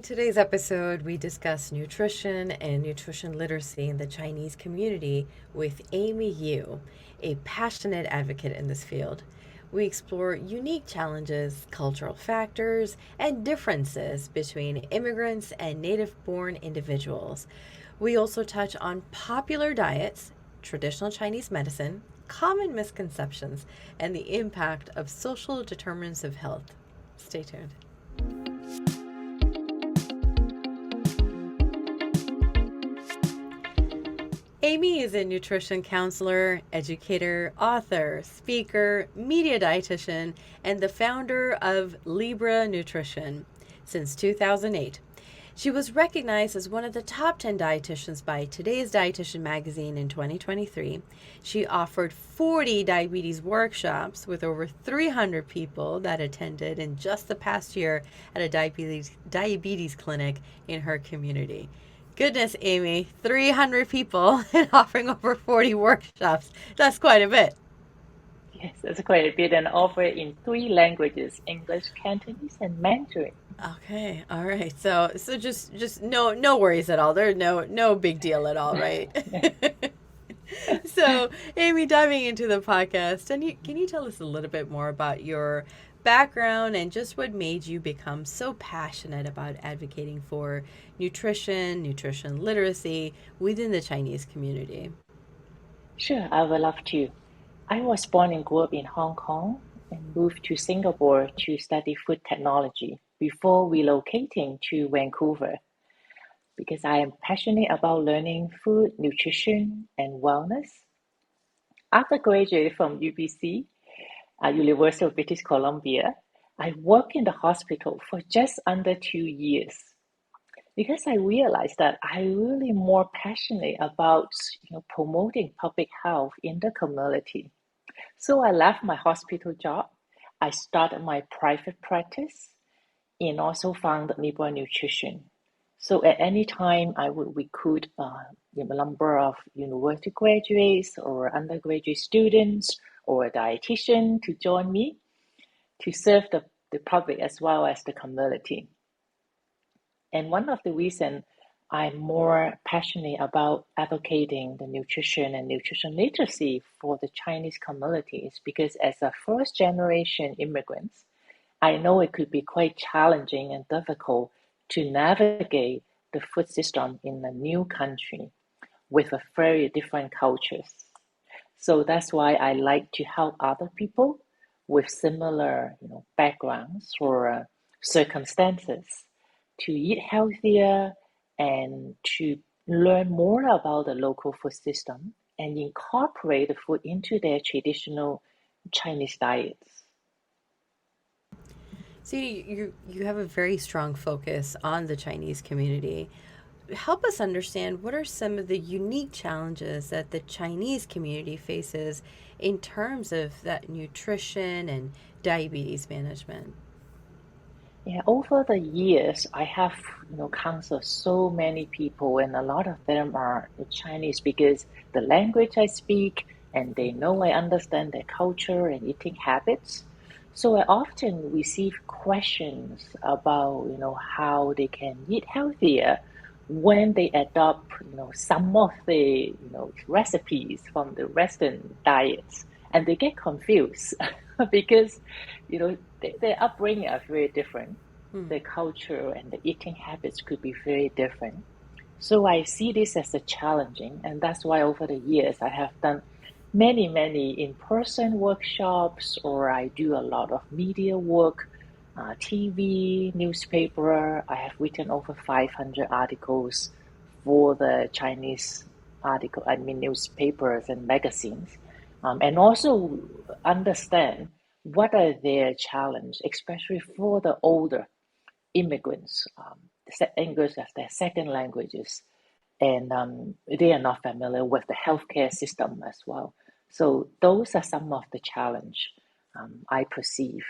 In today's episode, we discuss nutrition and nutrition literacy in the Chinese community with Amy Yiu, a passionate advocate in this field. We explore unique challenges, cultural factors, and differences between immigrants and native born individuals. We also touch on popular diets, traditional Chinese medicine, common misconceptions, and the impact of social determinants of health. Stay tuned. Amy is a nutrition counselor, educator, author, speaker, media dietitian, and the founder of Libra Nutrition since 2008. She was recognized as one of the top 10 dietitians by Today's Dietitian magazine in 2023. She offered 40 diabetes workshops with over 300 people that attended in just the past year at a diabetes clinic in her community. Goodness, Amy, 300 people and offering over 40 workshops. That's quite a bit. Yes, that's quite a bit and offer in three languages, English, Cantonese, and Mandarin. Okay, all right. So just no worries at all. There's no big deal at all, right? So, Amy, diving into the podcast, and can you tell us a little bit more about your background and just what made you become so passionate about advocating for nutrition literacy within the Chinese community? Sure, I would love to. I was born and grew up in Hong Kong and moved to Singapore to study food technology before relocating to Vancouver because I am passionate about learning food, nutrition, and wellness. After graduating from UBC, University of British Columbia, I worked in the hospital for just under 2 years because I realized that I really more passionate about promoting public health in the community. So I left my hospital job. I started my private practice and also founded Libra Nutrition. So at any time, I would recruit a number of university graduates or undergraduate students or a dietitian to join me to serve the public as well as the community. And one of the reasons I'm more passionate about advocating the nutrition and nutrition literacy for the Chinese community is because as a first generation immigrants, I know it could be quite challenging and difficult to navigate the food system in a new country with a very different cultures. So that's why I like to help other people with similar, backgrounds or circumstances to eat healthier and to learn more about the local food system and incorporate the food into their traditional Chinese diets. So you have a very strong focus on the Chinese community. Help us understand what are some of the unique challenges that the Chinese community faces in terms of that nutrition and diabetes management. Yeah, over the years, I have counseled so many people, and a lot of them are Chinese because the language I speak, and they know I understand their culture and eating habits. So I often receive questions about how they can eat healthier when they adopt some of the recipes from the Western diets, and they get confused because their upbringing are very different. Hmm. The culture and the eating habits could be very different. So I see this as a challenging, and that's why over the years I have done many in-person workshops, or I do a lot of media work, TV, newspaper. I have written over 500 articles for the Chinese newspapers and magazines, and also understand what are their challenge, especially for the older immigrants. English as their second languages, and they are not familiar with the healthcare system as well. So those are some of the challenge I perceive.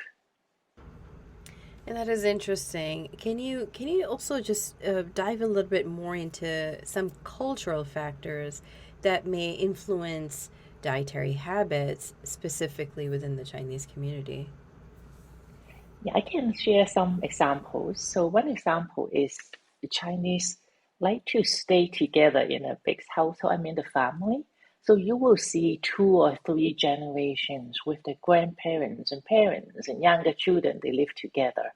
And that is interesting. Can you also just dive a little bit more into some cultural factors that may influence dietary habits specifically within the Chinese community? Yeah, I can share some examples. So one example is the Chinese like to stay together in a big household, I mean the family. So you will see two or three generations with the grandparents and parents and younger children, they live together.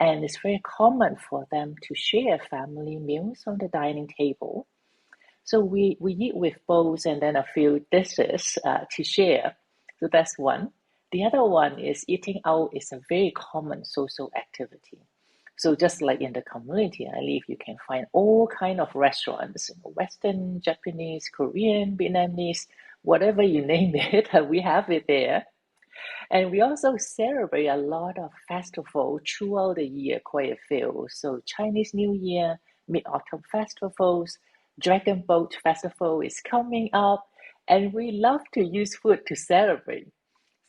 And it's very common for them to share family meals on the dining table. So we eat with bowls and then a few dishes to share. So that's one. The other one is eating out is a very common social activity. So just like in the community I live, you can find all kind of restaurants, Western, Japanese, Korean, Vietnamese, whatever you name it, we have it there. And we also celebrate a lot of festivals throughout the year, quite a few. So Chinese New Year, Mid-Autumn festivals, Dragon Boat Festival is coming up, and we love to use food to celebrate.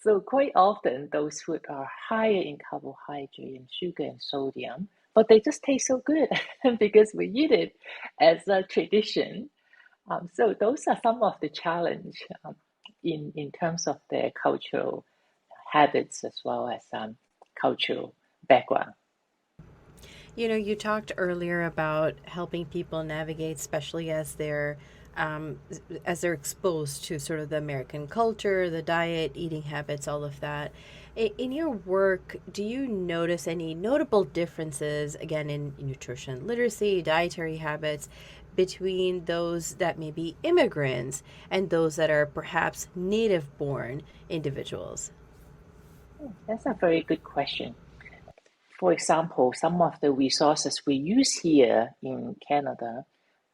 So quite often those food are higher in carbohydrate and sugar and sodium, but they just taste so good because we eat it as a tradition. So those are some of the challenge in terms of their cultural habits as well as cultural background. You talked earlier about helping people navigate, especially as they're exposed to sort of the American culture, the diet, eating habits, all of that. In your work, do you notice any notable differences, again, in nutrition literacy, dietary habits, between those that may be immigrants and those that are perhaps native born individuals? That's a very good question. For example, some of the resources we use here in Canada,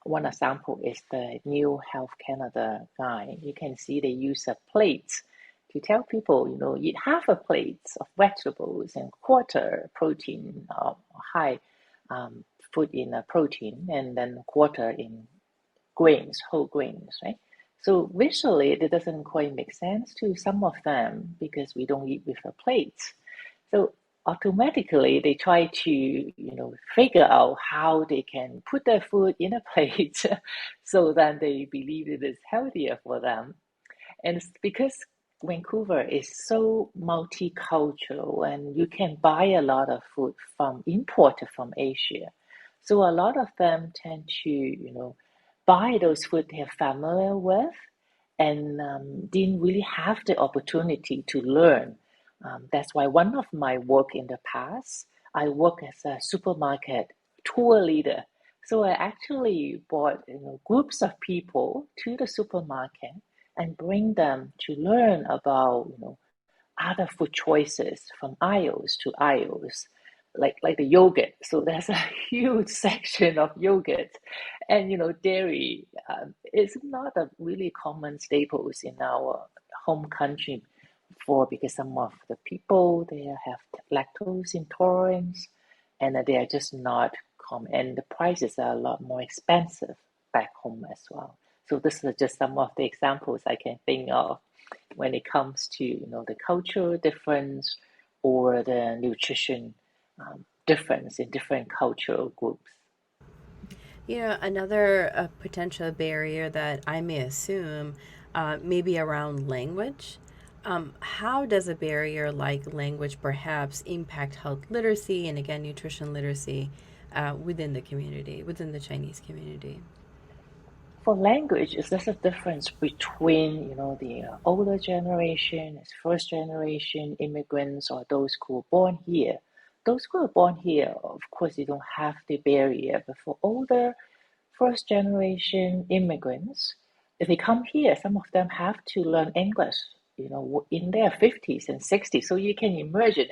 one example is the New Health Canada guide. You can see they use a plate to tell people, eat half a plate of vegetables and quarter protein, high food in protein, and then quarter in grains, whole grains, right? So visually, it doesn't quite make sense to some of them because we don't eat with a plate. So automatically, they try to, figure out how they can put their food in a plate so that they believe it is healthier for them. And it's because Vancouver is so multicultural and you can buy a lot of food from imported from Asia. So a lot of them tend to, buy those food they're familiar with and didn't really have the opportunity to learn. That's why one of my work in the past, I work as a supermarket tour leader. So I actually brought groups of people to the supermarket and bring them to learn about other food choices from aisles to aisles, like the yogurt. So there's a huge section of yogurt, and dairy is not a really common staples in our home country for because some of the people they have lactose intolerance, and they are just not common, and the prices are a lot more expensive back home as well. So this is just some of the examples I can think of when it comes to the cultural difference or the nutrition difference in different cultural groups. Another potential barrier that I may assume may be around language. How does a barrier like language perhaps impact health literacy and, again, nutrition literacy within the community, within the Chinese community? For language, is there's a difference between the older generation, as first generation immigrants, or those who were born here. Those who are born here, of course, you don't have the barrier. But for older first generation immigrants, if they come here, some of them have to learn English, in their 50s and 60s. So you can imagine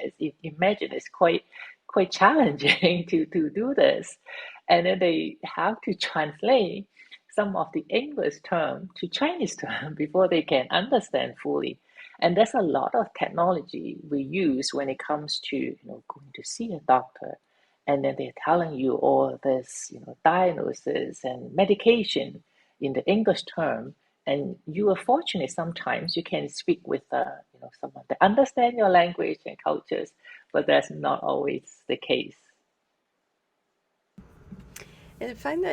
it's quite challenging to do this. And then they have to translate some of the English term to Chinese term before they can understand fully. And there's a lot of technology we use when it comes to going to see a doctor, and then they're telling you all this diagnosis and medication in the English term, and you are fortunate sometimes you can speak with someone that understand your language and cultures, but that's not always the case. And I find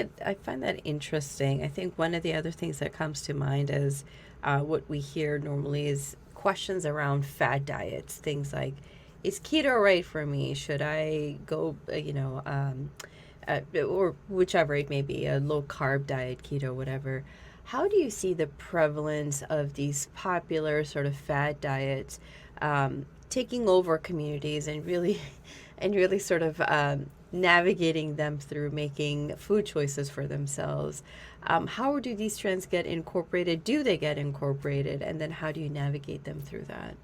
that interesting. I think one of the other things that comes to mind is what we hear normally is questions around fad diets, things like is keto right for me? Should I go, or whichever it may be, a low carb diet, keto, whatever. How do you see the prevalence of these popular sort of fad diets taking over communities and really, and really sort of navigating them through making food choices for themselves? How do these trends get incorporated? Do they get incorporated? And then how do you navigate them through that?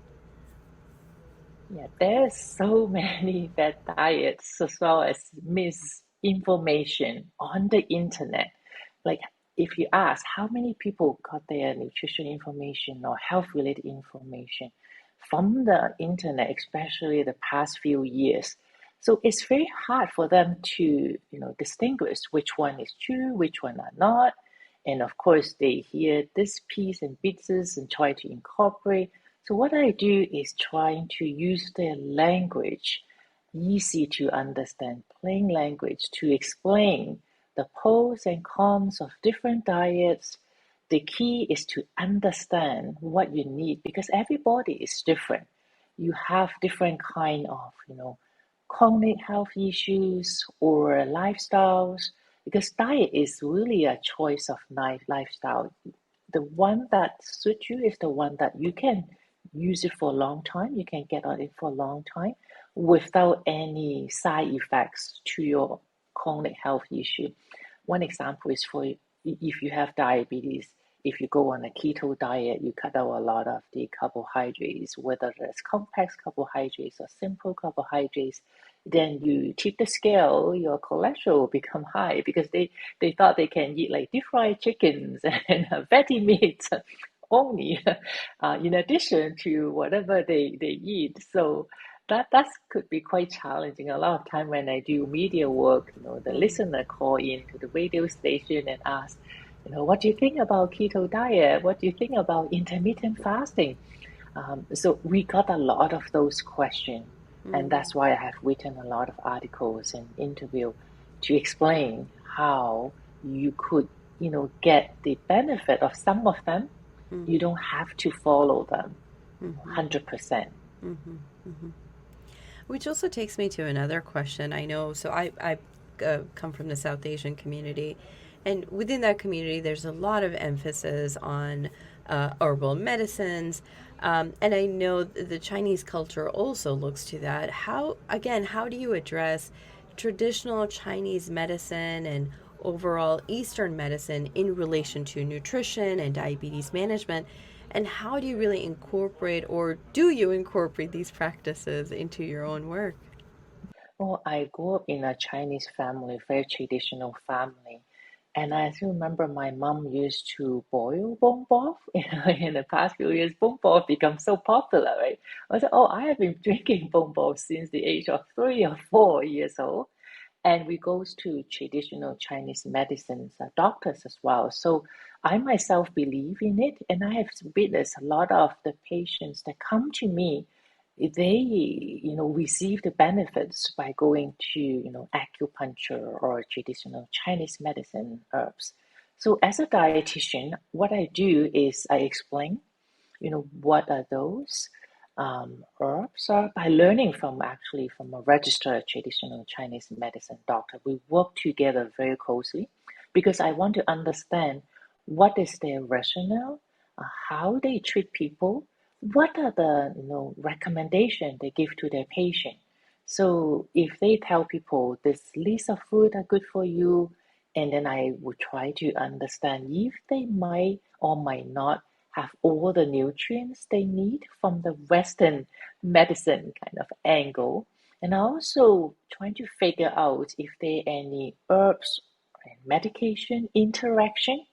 Yeah, there's so many bad diets as well as misinformation on the internet. Like if you ask how many people got their nutrition information or health related information from the internet, especially the past few years. So it's very hard for them to, distinguish which one is true, which one are not. And of course, they hear this piece and pieces and try to incorporate. So what I do is trying to use their language, easy to understand, plain language, to explain the pros and cons of different diets. The key is to understand what you need because everybody is different. You have different kind of, chronic health issues or lifestyles because diet is really a choice of lifestyle. The one that suits you is the one that you can use it for a long time. You can get on it for a long time without any side effects to your chronic health issue. One example is for if you have diabetes, if you go on a keto diet, you cut out a lot of the carbohydrates, whether it's complex carbohydrates or simple carbohydrates, then you tip the scale, your cholesterol will become high because they thought they can eat like deep fried chickens and fatty meats only, in addition to whatever they eat. So that could be quite challenging. A lot of time when I do media work, the Mm. listener call in to the radio station and ask, what do you think about keto diet? What do you think about intermittent fasting? So we got a lot of those questions, and Mm. that's why I have written a lot of articles and interview to explain how you could, get the benefit of some of them. You Mm-hmm. don't have to follow them, Mm-hmm. 100%. Mm-hmm. Mm-hmm. Which also takes me to another question. I know, so I come from the South Asian community, and within that community, there's a lot of emphasis on herbal medicines. And I know the Chinese culture also looks to that. How, again, how do you address traditional Chinese medicine and overall Eastern medicine in relation to nutrition and diabetes management? And how do you really incorporate, or do you incorporate these practices into your own work? Well, I grew up in a Chinese family, very traditional family. And I still remember my mom used to boil bone broth. In the past few years, bone broth become so popular, right? I said, oh, I have been drinking bone broth since the age of 3 or 4 years old. And we goes to traditional Chinese medicines, doctors as well. So I myself believe in it, and I have witnessed a lot of the patients that come to me. They, receive the benefits by going to, acupuncture or traditional Chinese medicine herbs. So as a dietitian, what I do is I explain what are those herbs are by learning from actually from a registered traditional Chinese medicine doctor. We work together very closely because I want to understand what is their rationale, how they treat people, what are the recommendation they give to their patient. So if they tell people this list of food are good for you, and then I would try to understand if they might or might not have all the nutrients they need from the Western medicine kind of angle. And also trying to figure out if there are any herbs and medication interaction.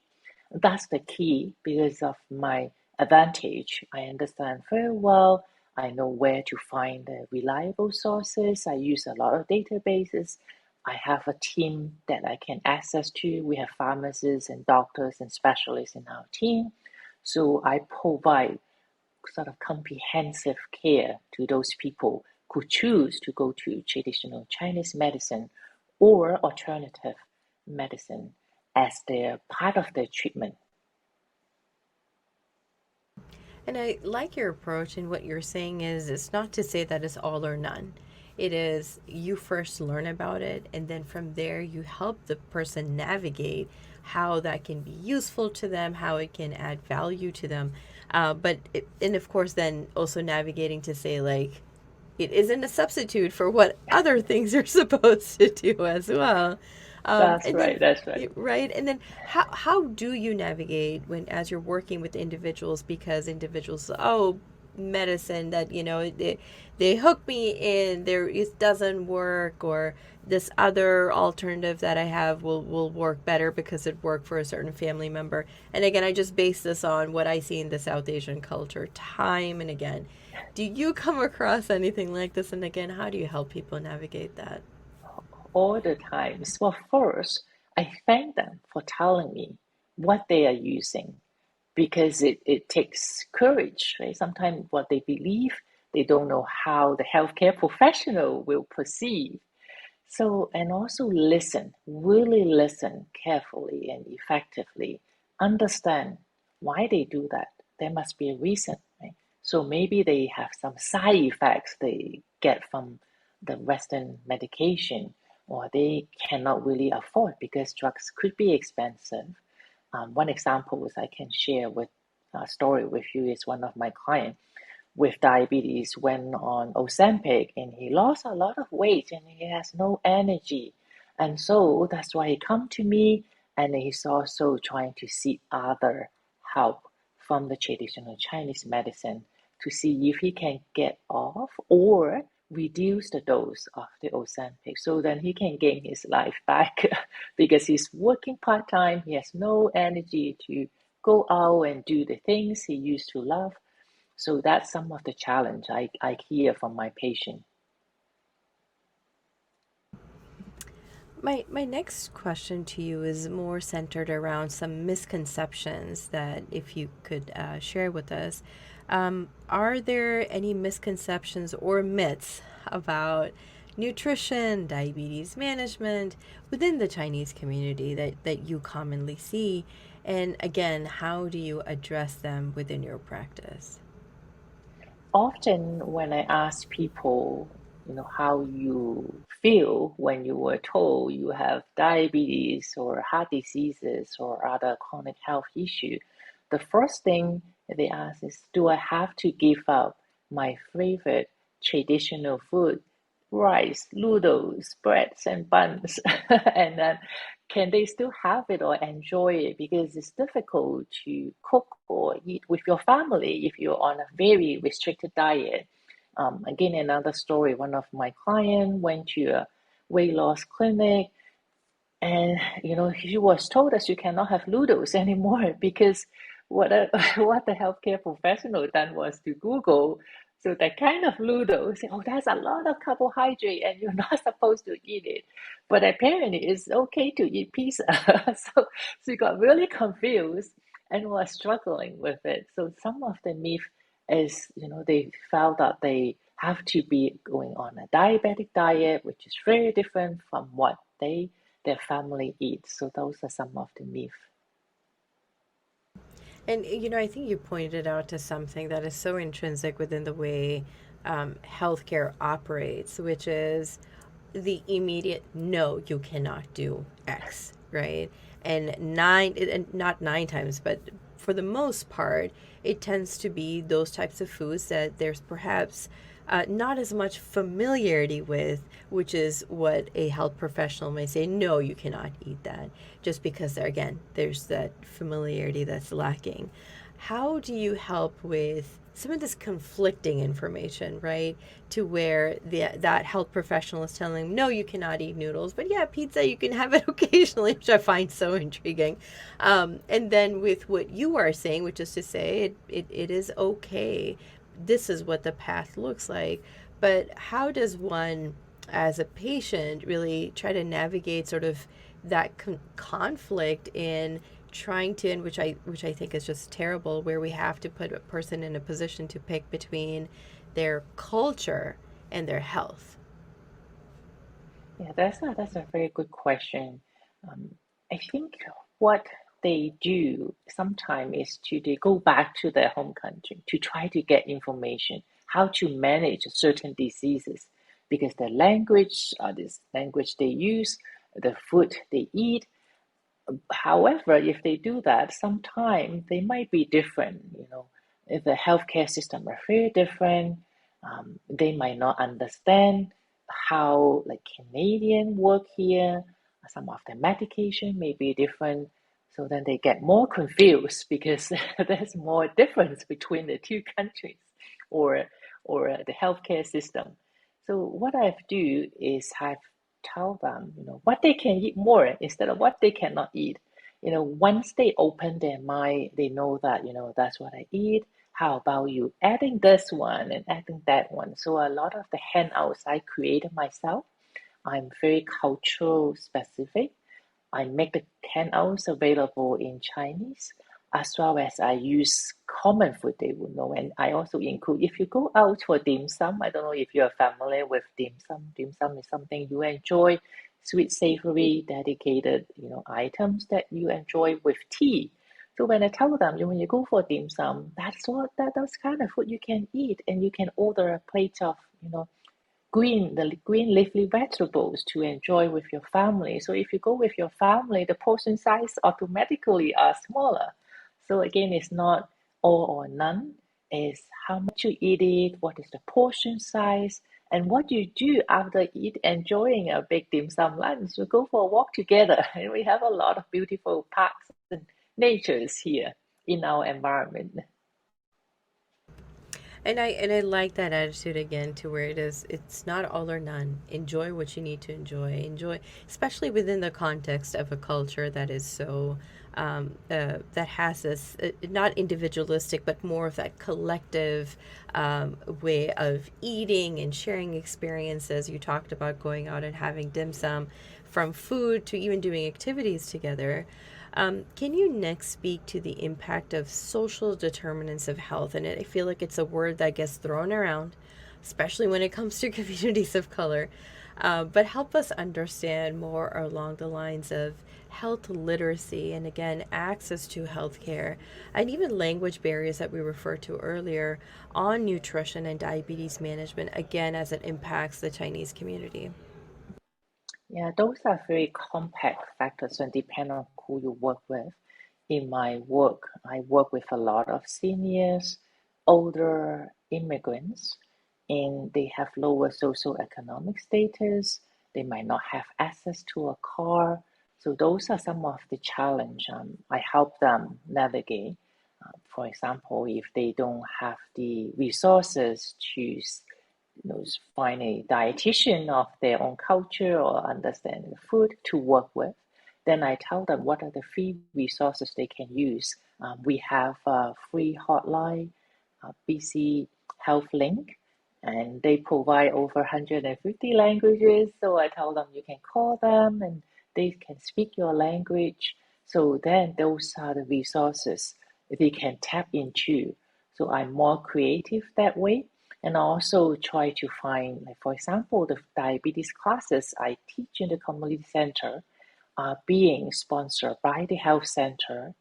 That's the key because of my advantage. I understand very well. I know where to find the reliable sources. I use a lot of databases. I have a team that I can access to. We have pharmacists and doctors and specialists in our team. So I provide sort of comprehensive care to those people who choose to go to traditional Chinese medicine or alternative medicine as their part of their treatment. And I like your approach, and what you're saying is it's not to say that it's all or none. It is you first learn about it, and then from there, you help the person navigate how that can be useful to them, how it can add value to them. And of course, then also navigating to say, like, it isn't a substitute for what other things are supposed to do as well. That's And then, right. That's right. right? And then, how do you navigate when as you're working with individuals? Because individuals, oh, medicine that they hook me in there, it doesn't work, or this other alternative that I have will work better because it worked for a certain family member. And again, I just base this on what I see in the South Asian culture time and again. Do you come across anything like this? And again, how do you help people navigate that? All the times. Well, first, I thank them for telling me what they are using because it takes courage, right? Sometimes what they believe, they don't know how the healthcare professional will perceive. So, and also listen, really listen carefully and effectively. Understand why they do that. There must be a reason, right? So maybe they have some side effects they get from the Western medication, or they cannot really afford because drugs could be expensive. One example is I can share with a story with you is one of my clients with diabetes went on Ozempic and he lost a lot of weight and he has no energy. And so that's why he come to me and he's also trying to seek other help from the traditional Chinese medicine to see if he can get off or reduce the dose of the Ozempic so then he can gain his life back because he's working part-time, he has no energy to go out and do the things he used to love. So that's some of the challenge I hear from my patient. My next question to you is more centered around some misconceptions that if you could share with us. Are there any misconceptions or myths about nutrition, diabetes management within the Chinese community that you commonly see? And again, how do you address them within your practice? Often when I ask people, how you feel when you were told you have diabetes or heart diseases or other chronic health issue, the first thing they ask is, do I have to give up my favorite traditional food, rice, noodles, breads and buns, and then can they still have it or enjoy it? Because it's difficult to cook or eat with your family if you're on a very restricted diet. Again, another story, one of my clients went to a weight loss clinic and he was told us you cannot have noodles anymore because what the healthcare professional done was to Google. So that kind of noodles, oh, that's a lot of carbohydrate and you're not supposed to eat it. But apparently it's okay to eat pizza. So she got really confused and was struggling with it. So some of the myth is, they felt that they have to be going on a diabetic diet, which is very different from what their family eats. So those are some of the myths. And I think you pointed out to something that is so intrinsic within the way healthcare operates, which is the immediate no, you cannot do X, right? And not nine times, but for the most part, it tends to be those types of foods that there's perhaps not as much familiarity with, which is what a health professional may say, no, you cannot eat that, just because there, again, there's that familiarity that's lacking. How do you help with some of this conflicting information, right? To where that health professional is telling them, no, you cannot eat noodles, but yeah, pizza, you can have it occasionally, which I find so intriguing. And then with what you are saying, which is to say, it is okay. This is what the path looks like. But how does one, as a patient, really try to navigate sort of that conflict in trying to, and which I think is just terrible, where we have to put a person in a position to pick between their culture and their health. Yeah, that's a very good question. Um, I think what they do sometimes is they go back to their home country to try to get information how to manage certain diseases because the language, this language they use, the food they eat. However, if they do that, sometimes they might be different. If the healthcare system are very different, they might not understand how like Canadian work here. Some of the medication may be different, so then they get more confused because there's more difference between the two countries, or the healthcare system. So what I do is I've tell them, what they can eat more instead of what they cannot eat. Once they open their mind, they know that, that's what I eat. How about you adding this one and adding that one? So a lot of the handouts I created myself. I'm very cultural specific. I make the handouts available in Chinese as well as I use common food they would know. And I also include, if you go out for dim sum, I don't know if you're familiar with dim sum. Dim sum is something you enjoy, sweet, savory, dedicated, items that you enjoy with tea. So when I tell them, when you go for dim sum, that's kind of food you can eat, and you can order a plate of, the green leafy vegetables to enjoy with your family. So if you go with your family, the portion size automatically are smaller. So again, it's not all or none. It's how much you eat it, what is the portion size, and what you do after enjoying a big dim sum lunch. We go for a walk together, and we have a lot of beautiful parks and natures here in our environment. And I like that attitude again, to where it's not all or none. Enjoy what you need to enjoy. Enjoy, especially within the context of a culture that is so that has this not individualistic, but more of that collective way of eating and sharing experiences. You talked about going out and having dim sum, from food to even doing activities together. Can you next speak to the impact of social determinants of health? And I feel like it's a word that gets thrown around, especially when it comes to communities of color. But help us understand more along the lines of health literacy, and again, access to healthcare, and even language barriers that we referred to earlier on nutrition and diabetes management, again, as it impacts the Chinese community. Yeah, those are very complex factors and depend on who you work with. In my work, I work with a lot of seniors, older immigrants, and they have lower socioeconomic status. They might not have access to a car. So those are some of the challenge I help them navigate. For example, if they don't have the resources to find a dietitian of their own culture or understand the food to work with, then I tell them what are the free resources they can use. We have a free hotline, BC Health Link, and they provide over 150 languages. So I tell them you can call them and they can speak your language. So then those are the resources they can tap into. So I'm more creative that way. And I also try to find, like for example, the diabetes classes I teach in the community center are being sponsored by the health center,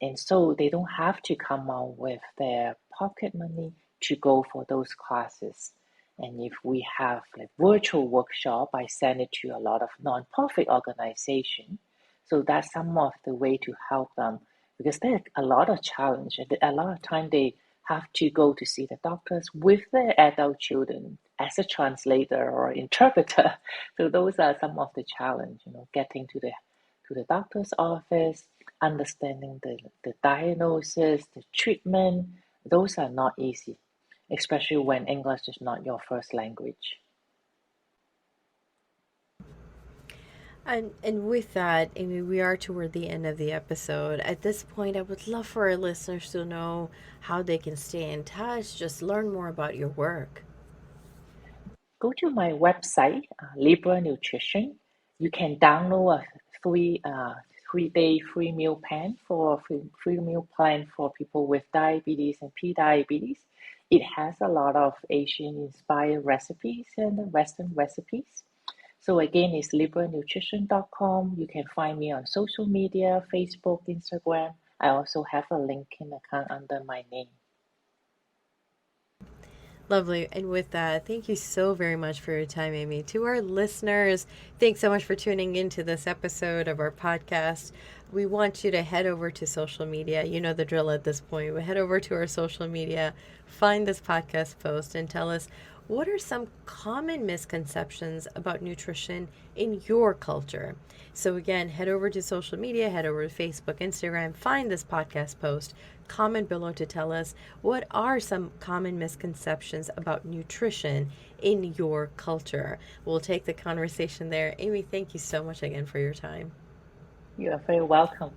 and so they don't have to come out with their pocket money to go for those classes. And if we have like virtual workshop, I send it to a lot of nonprofit organization. So that's some of the way to help them because there's a lot of challenge. And a lot of time they have to go to see the doctors with their adult children as a translator or interpreter. So those are some of the challenge, getting to the doctor's office, understanding the diagnosis, the treatment. Those are not easy, especially when English is not your first language. And with that, Amy, we are toward the end of the episode. At this point, I would love for our listeners to know how they can stay in touch, just learn more about your work. Go to my website, Libra Nutrition. You can download a free 3-day free meal plan for free meal plan for people with diabetes and pre-diabetes. It has a lot of Asian inspired recipes and Western recipes. So again, it's libranutrition.com. You can find me on social media, Facebook, Instagram. I also have a LinkedIn account under my name. Lovely. And with that, thank you so very much for your time, Amy. To our listeners, thanks so much for tuning into this episode of our podcast. We want you to head over to social media. You know the drill at this point. We head over to our social media, find this podcast post, and tell us what are some common misconceptions about nutrition in your culture. So again, head over to social media, head over to Facebook, Instagram, find this podcast post, comment below to tell us what are some common misconceptions about nutrition in your culture. We'll take the conversation there. Amy, thank you so much again for your time. You are very welcome.